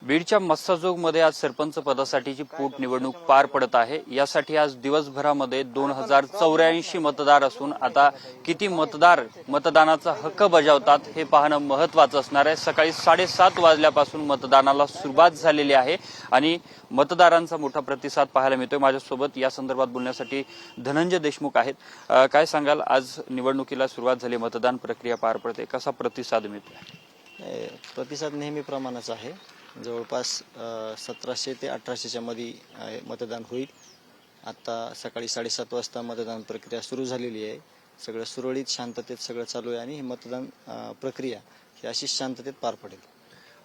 बीडच्या मस्साजोगमध्ये आज सरपंच पदासाठीची पोटनिवडणूक पार पडत आहे। यासाठी आज दिवसभरामध्ये 2084 मतदार असून आता किती मतदार मतदानाचा हक्क बजावतात हे पाहणं महत्त्वाचं असणार आहे। सकाळी 7:30 वाजल्यापासून मतदानाला सुरुवात झालेली आहे आणि मतदारांचा मोठा प्रतिसाद पाहायला मिळतोय। माझ्यासोबत या संदर्भात बोलण्यासाठी धनंजय देशमुख आहेत। काय सांगाल, आज निवडणुकीला सुरुवात झाली, मतदान प्रक्रिया पार पडते, कसा प्रतिसाद मिळतोय? प्रतिसाद नेहमीप्रमाणेच आहे। जवळपास 1700 ते 1800च्या मध्ये मतदान होईल। आता सकाळी 7:30 वाजता मतदान प्रक्रिया सुरू झालेली आहे। सगळं सुरळीत शांततेत सगळं चालू आहे आणि ही मतदान प्रक्रिया ही अशी शांततेत पार पडेल।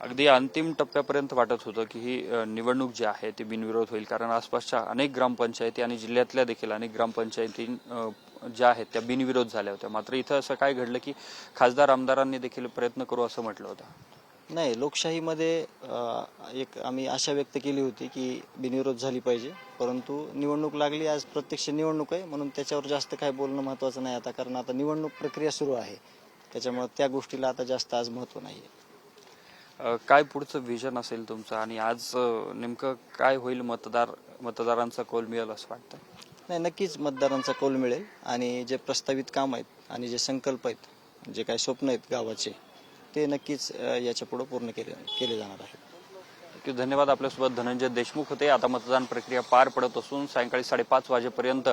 अगदी अंतिम टप्प्यापर्यंत वाटत होतं की ही निवडणूक जी आहे ती बिनविरोध होईल, कारण आसपासच्या अनेक ग्रामपंचायती आणि जिल्ह्यातल्या देखील अनेक ग्रामपंचायती ज्या आहेत त्या बिनविरोध झाल्या होत्या। मात्र इथं असं काय घडलं की खासदार आमदारांनी देखील प्रयत्न करू असं म्हटलं होतं। नाही, लोकशाहीमध्ये एक आम्ही आशा व्यक्त केली होती की बिनविरोध झाली पाहिजे, परंतु निवडणूक लागली, आज प्रत्यक्ष निवडणूक आहे, म्हणून त्याच्यावर जास्त काय बोलणं महत्त्वाचं नाही आता, कारण आता निवडणूक प्रक्रिया सुरू आहे, त्याच्यामुळे त्या गोष्टीला आता जास्त आज महत्त्व नाहीये। काय पुढचं विजन असेल तुमचं आणि आज नेमकं काय होईल? मतदारांचा कौल मिळेल असं वाटतं? नाही, नक्कीच मतदारांचा कौल मिळेल आणि जे प्रस्तावित काम आहेत आणि जे संकल्प आहेत, जे काही स्वप्न आहेत गावाचे, ते नक्कीच याच्या पुढे पूर्ण केले जाणार आहेत। धन्यवाद। आपल्यासोबत धनंजय देशमुख होते। आता मतदान प्रक्रिया पार पडत असून सायंकाळी 5:30 वाजेपर्यंत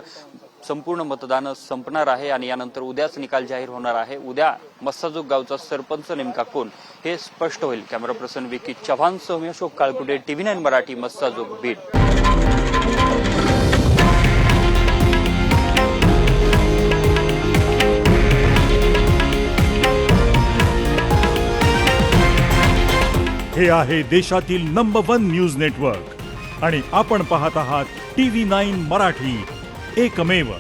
संपूर्ण मतदान संपणार आहे आणि यानंतर उद्याच निकाल जाहीर होणार आहे। उद्या मस्साजोग गावचा सरपंच नेमका कोण हे स्पष्ट होईल। कॅमेरा पर्सन विकी चव्हाण सह अशोक काळकुटे, TV9 मराठी, मस्साजोग, बीड। हे आहे देशातील नंबर 1 न्यूज नेटवर्क आणि आपण पाहत आहात TV9 मराठी, एकमेव।